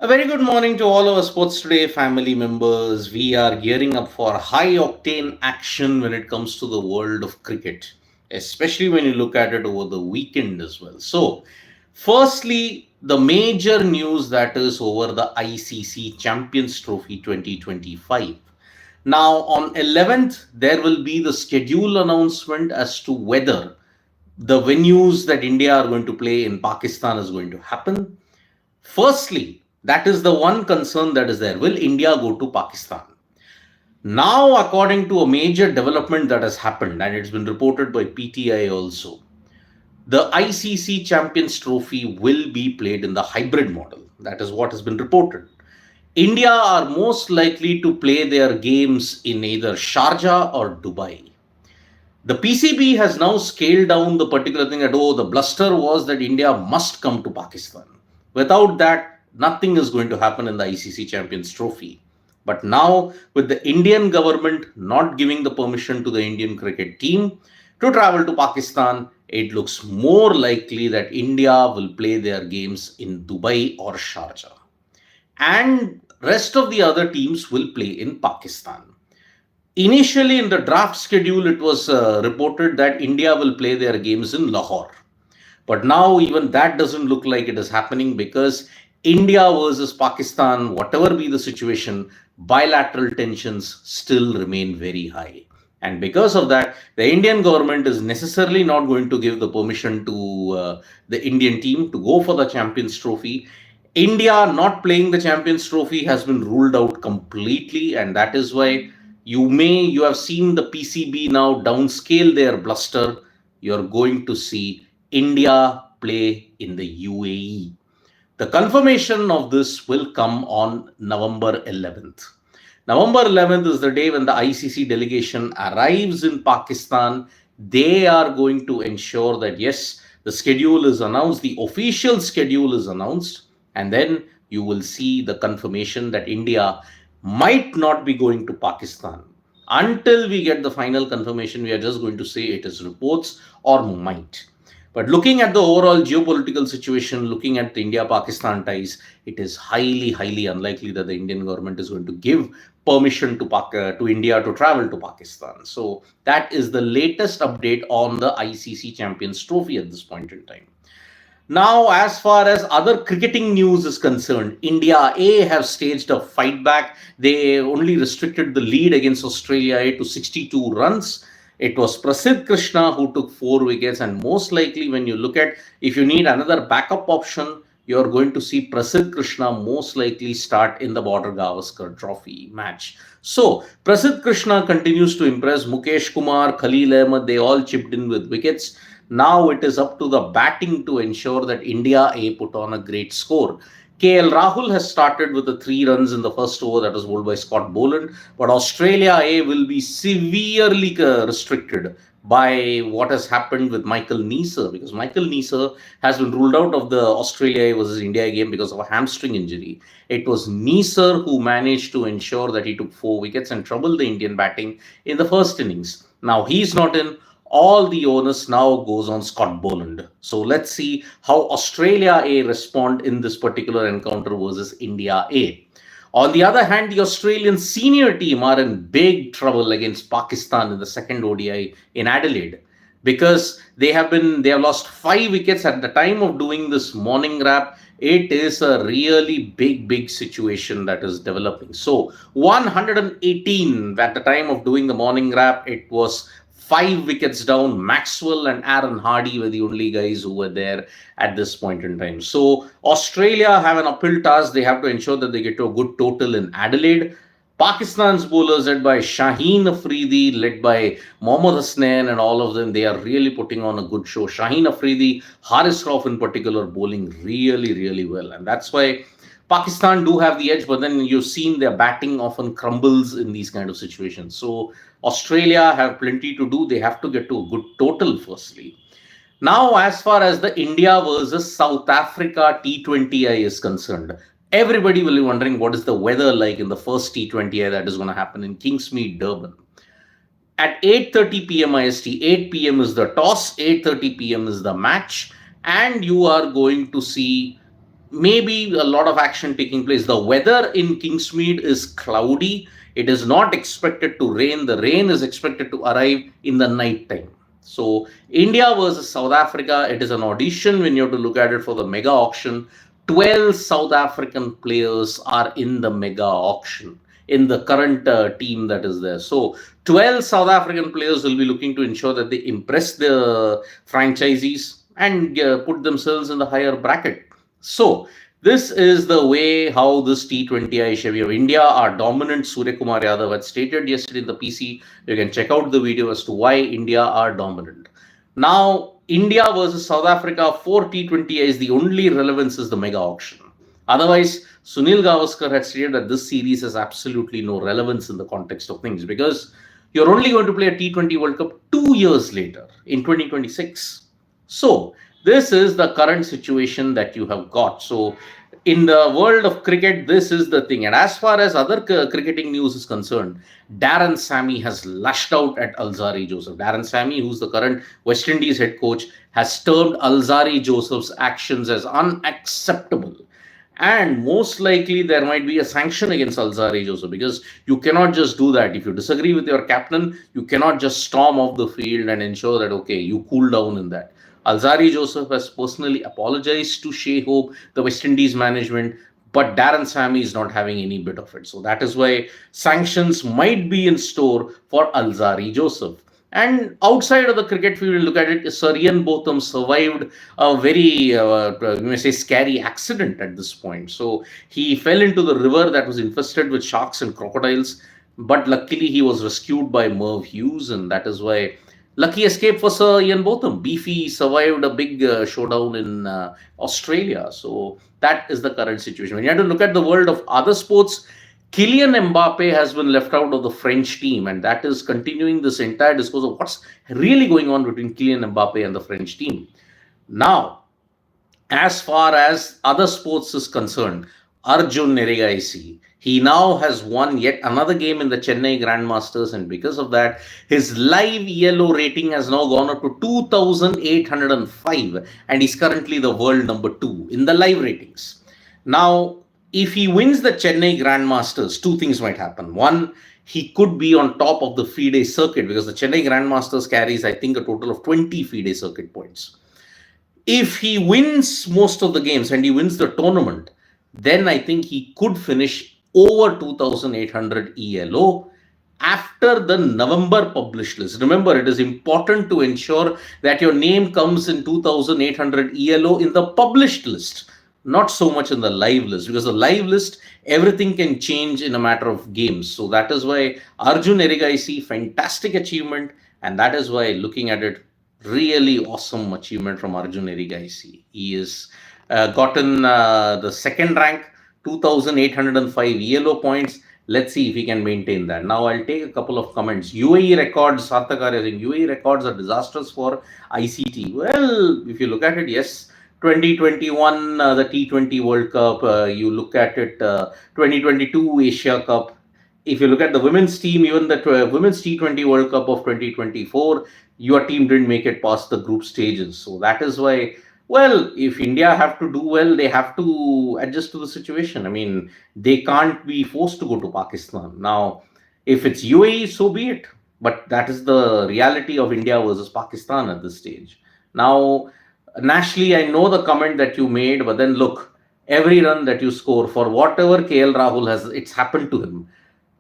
A very good morning to all our Sports Today family members. We are gearing up for high octane action when it comes to the world of cricket, especially when you look at it over the weekend as well. So, firstly, the major news that is over the ICC Champions Trophy 2025. Now, on 11th, there will be the schedule announcement as to whether the venues that India are going to play in Pakistan is going to happen. Firstly, that is the one concern that is there. Will India go to Pakistan? Now, according to a major development that has happened, and it's been reported by PTI also, the ICC Champions Trophy will be played in the hybrid model. That is what has been reported. India are most likely to play their games in either Sharjah or Dubai. The PCB has now scaled down the particular thing that, the bluster was that India must come to Pakistan. Without that, nothing is going to happen in the ICC Champions Trophy. But now, with the Indian government not giving the permission to the Indian cricket team to travel to Pakistan, it looks more likely that India will play their games in Dubai or Sharjah. And rest of the other teams will play in Pakistan. Initially, in the draft schedule, it was reported that India will play their games in Lahore. But now, even that doesn't look like it is happening because India versus Pakistan, whatever be the situation, bilateral tensions still remain very high. And because of that, the Indian government is necessarily not going to give the permission to the Indian team to go for the Champions Trophy. India not playing the Champions Trophy has been ruled out completely, and that is why you have seen the PCB now downscale their bluster. You're going to see India play in the UAE. The confirmation of this will come on November 11th. November 11th is the day when the ICC delegation arrives in Pakistan. They are going to ensure that, yes, the schedule is announced, the official schedule is announced, and then you will see the confirmation that India might not be going to Pakistan. Until we get the final confirmation, we are just going to say it is reports or might. But looking at the overall geopolitical situation, looking at the India-Pakistan ties, it is highly unlikely that the Indian government is going to give permission to India to travel to Pakistan. So that is the latest update on the ICC Champions Trophy at this point in time. Now, as far as other cricketing news is concerned, India A have staged a fight back. They only restricted the lead against Australia A to 62 runs. It was Prasidh Krishna who took 4 wickets, and most likely, when you look at if you need another backup option, you're going to see Prasidh Krishna most likely start in the Border-Gavaskar Trophy match. So, Prasidh Krishna continues to impress. Mukesh Kumar, Khalil Ahmed, they all chipped in with wickets. Now it is up to the batting to ensure that India A put on a great score. KL Rahul has started with the 3 runs in the first over that was bowled by Scott Boland, but Australia A will be severely restricted by what has happened with Michael Neser, because Michael Neser has been ruled out of the Australia A versus India game because of a hamstring injury. It was Neser who managed to ensure that he took 4 wickets and troubled the Indian batting in the first innings. Now he's not in. All the onus now goes on Scott Boland. So let's see how Australia A respond in this particular encounter versus India A. On the other hand, the Australian senior team are in big trouble against Pakistan in the second ODI in Adelaide because they have lost 5 wickets at the time of doing this morning wrap. It is a really big situation that is developing. So 118 at the time of doing the morning wrap, it was 5 wickets down. Maxwell and Aaron Hardy were the only guys who were there at this point in time. So Australia have an uphill task. They have to ensure that they get to a good total in Adelaide. Pakistan's bowlers led by Shaheen Afridi, led by Mohammad Hasnain and all of them, they are really putting on a good show. Shaheen Afridi, Haris Rauf in particular, bowling really well. And that's why Pakistan do have the edge, but then you've seen their batting often crumbles in these kind of situations. So Australia have plenty to do. They have to get to a good total firstly. Now, as far as the India versus South Africa T20I is concerned, everybody will be wondering what is the weather like in the first T20I that is going to happen in Kingsmead, Durban. At 8:30 p.m. IST, 8 p.m. is the toss, 8:30 p.m. is the match, and you are going to see maybe a lot of action taking place. The weather in Kingsmead is cloudy. It is not expected to rain. The rain is expected to arrive in the night time. So India versus South Africa, it is an audition when you have to look at it for the mega auction. 12 South African players are in the mega auction in the current team that is there. So 12 South African players will be looking to ensure that they impress the franchisees and put themselves in the higher bracket. So this is the way how this T20 Asia, we have India, our dominant Surya Kumar Yadav had stated yesterday in the PC. You can check out the video as to why India are dominant. Now, India versus South Africa for T20 is the only relevance is the mega auction. Otherwise, Sunil Gavaskar had stated that this series has absolutely no relevance in the context of things because you're only going to play a T20 World Cup 2 years later in 2026. So, this is the current situation that you have got. So, in the world of cricket, this is the thing. And as far as other cricketing news is concerned, Darren Sammy has lashed out at Alzar Joseph. Darren Sammy, who's the current West Indies head coach, has termed Alzar Joseph's actions as unacceptable. And most likely there might be a sanction against Alzar Joseph because you cannot just do that. If you disagree with your captain, you cannot just storm off the field and ensure that, okay, you cool down in that. Alzar Joseph has personally apologized to Shea Hope, the West Indies management, but Darren Sammy is not having any bit of it. So that is why sanctions might be in store for Alzar Joseph. And outside of the cricket field, look at it, Sir Ian Botham survived a very, you may say, scary accident at this point. So he fell into the river that was infested with sharks and crocodiles, but luckily he was rescued by Merv Hughes, and that is why lucky escape for Sir Ian Botham. Beefy survived a big showdown in Australia. So that is the current situation. When you have to look at the world of other sports, Kylian Mbappe has been left out of the French team, and that is continuing this entire discourse of what's really going on between Kylian Mbappe and the French team. Now, as far as other sports is concerned, Arjun Erigaisi, he now has won yet another game in the Chennai Grandmasters, and because of that, his live ELO rating has now gone up to 2,805, and he's currently the world number 2 in the live ratings. Now, if he wins the Chennai Grandmasters, two things might happen. One, he could be on top of the FIDE circuit because the Chennai Grandmasters carries, I think, a total of 20 FIDE circuit points. If he wins most of the games and he wins the tournament, then I think he could finish over 2,800 ELO after the November published list. Remember, it is important to ensure that your name comes in 2,800 ELO in the published list, not so much in the live list, because the live list, everything can change in a matter of games. So that is why Arjun Erigaisi, fantastic achievement, and that is why looking at it, really awesome achievement from Arjun Erigaisi. He has gotten the second rank, 2,805 ELO points. Let's see if he can maintain that. Now I'll take a couple of comments. UAE records, Sarthakar saying UAE records are disastrous for ICT. Well, if you look at it, yes. 2021, the T20 World Cup, you look at it, 2022 Asia Cup. If you look at the women's team, even the women's T20 World Cup of 2024, your team didn't make it past the group stages. So that is why, well, if India have to do well, they have to adjust to the situation. I mean, they can't be forced to go to Pakistan. Now, if it's UAE, so be it. But that is the reality of India versus Pakistan at this stage. Now, Nashli, I know the comment that you made, but then look, every run that you score for whatever KL Rahul has, it's happened to him.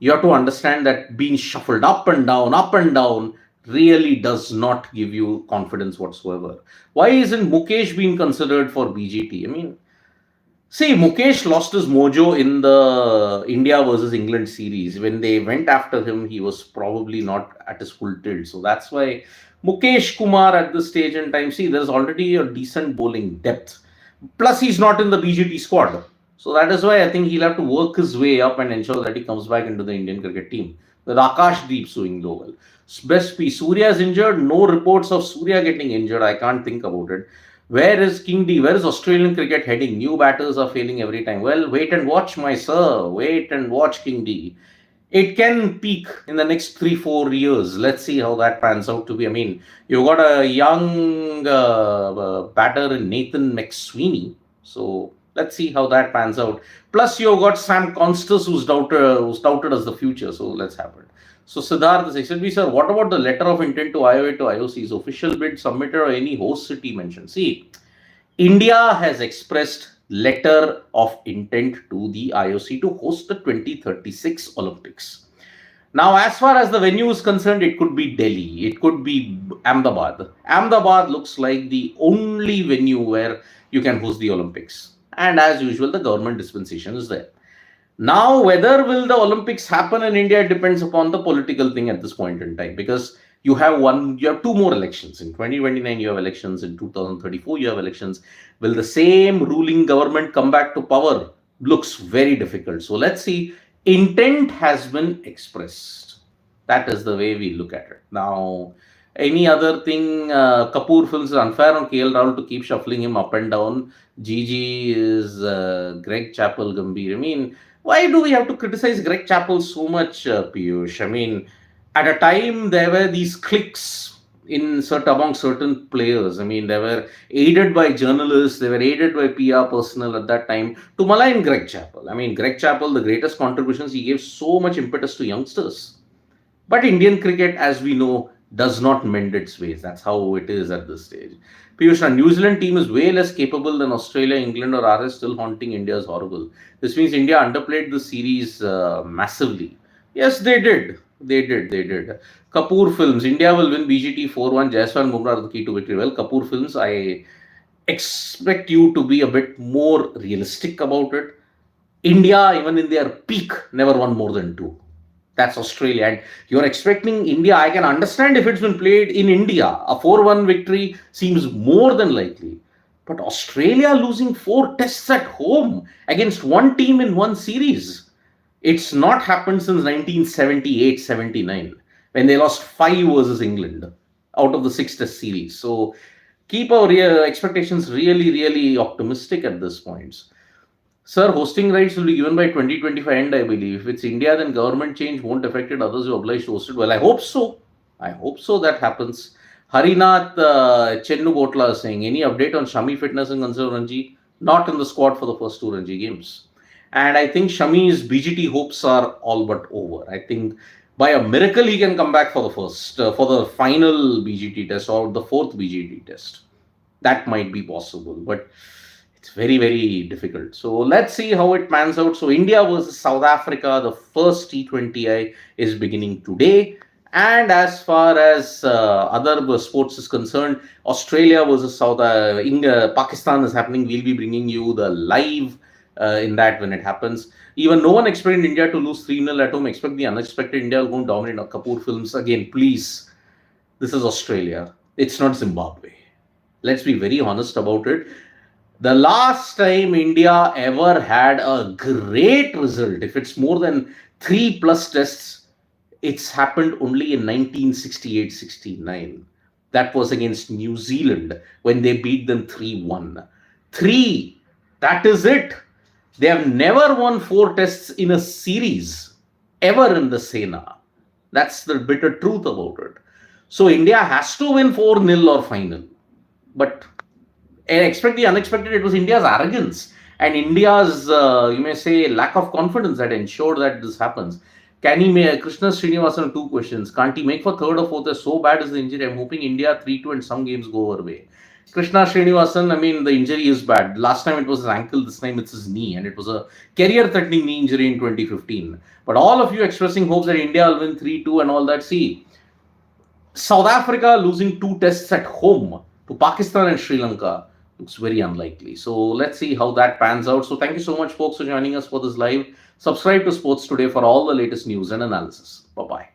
You have to understand that being shuffled up and down really does not give you confidence whatsoever. Why isn't Mukesh being considered for BGT? I mean, see, Mukesh lost his mojo in the India versus England series. When they went after him, he was probably not at his full tilt. So that's why Mukesh Kumar at this stage in time, see, there's already a decent bowling depth. Plus, he's not in the BGT squad. So that is why I think he'll have to work his way up and ensure that he comes back into the Indian cricket team. With Akash Deep doing though well. Best P. Surya is injured. No reports of Surya getting injured. I can't think about it. Where is King D? Where is Australian cricket heading? New batters are failing every time. Well, wait and watch, my sir. Wait and watch, King D. It can peak in the next 3-4 years. Let's see how that pans out to be. I mean, you've got a young batter in Nathan McSweeney. So Let's see how that pans out. Plus, you've got Sam Constas, who's touted as the future. So let's have it. So Siddharth says, sir, what about the letter of intent to IOA to IOC's official bid submitted or any host city mentioned? See, India has expressed letter of intent to the IOC to host the 2036 Olympics. Now, as far as the venue is concerned, it could be Delhi, it could be Ahmedabad. Ahmedabad looks like the only venue where you can host the Olympics. And as usual, the government dispensation is there. Now, whether will the Olympics happen in India depends upon the political thing at this point in time, because you have two more elections. In 2029, you have elections. In 2034, you have elections. Will the same ruling government come back to power? Looks very difficult. So let's see. Intent has been expressed. That is the way we look at it. Now, any other thing, Kapoor Films is unfair on KL Rahul to keep shuffling him up and down. Gigi is Greg Chappell Gambhir. I mean, why do we have to criticize Greg Chappell so much, Piyush? I mean, at a time there were these cliques among certain players. I mean, they were aided by journalists, they were aided by PR personnel at that time to malign Greg Chappell. I mean, Greg Chappell, the greatest contributions, he gave so much impetus to youngsters. But Indian cricket, as we know, does not mend its ways. That's how it is at this stage. Piyush, our New Zealand team is way less capable than Australia, England, or RS, still haunting India is horrible. This means India underplayed the series massively. Yes, they did. They did. Kapoor Films, India will win BGT 4-1. Jaiswal and Bumrah are the key to victory. Well, Kapoor Films, I expect you to be a bit more realistic about it. India, even in their peak, never won more than 2. That's Australia. And you're expecting India, I can understand if it's been played in India. A 4-1 victory seems more than likely. But Australia losing 4 tests at home against one team in one series. It's not happened since 1978-79 when they lost 5 versus England out of the 6 test series. So keep our expectations really optimistic at this point. Sir, hosting rights will be given by 2025 end, I believe. If it's India, then government change won't affect it. Others are obliged to host it. Well, I hope so. That happens. Harinath Chennu Botla is saying, any update on Shami fitness and Conserve Ranji? Not in the squad for the first 2 Ranji games. And I think Shami's BGT hopes are all but over. I think by a miracle, he can come back for the final BGT test or the 4th BGT test. That might be possible. But it's very difficult. So let's see how it pans out. So India versus South Africa, the first T20I is beginning today. And as far as other sports is concerned, Australia versus Pakistan is happening. We'll be bringing you the live in that when it happens. Even no one expected India to lose 3-0 at home. Expect the unexpected. India will go and dominate. Kapoor Films, again, please. This is Australia. It's not Zimbabwe. Let's be very honest about it. The last time India ever had a great result, if it's more than 3+ tests, it's happened only in 1968-69. That was against New Zealand when they beat them 3-1. 3, that is it. They have never won 4 tests in a series, ever in the Sena. That's the bitter truth about it. So India has to win 4-0 or final. But expect the unexpected. It was India's arrogance and India's, you may say, lack of confidence that ensured that this happens. Can he make Krishna Srinivasan 2 questions? Can't he make for 3rd or 4th? So bad is the injury. I'm hoping India 3-2 and some games go our way. Krishna Srinivasan, I mean, the injury is bad. Last time it was his ankle, this time it's his knee, and it was a career-threatening knee injury in 2015. But all of you expressing hopes that India will win 3-2 and all that. See, South Africa losing 2 tests at home to Pakistan and Sri Lanka looks very unlikely. So let's see how that pans out. So thank you so much, folks, for joining us for this live. Subscribe to Sports Today for all the latest news and analysis. Bye-bye.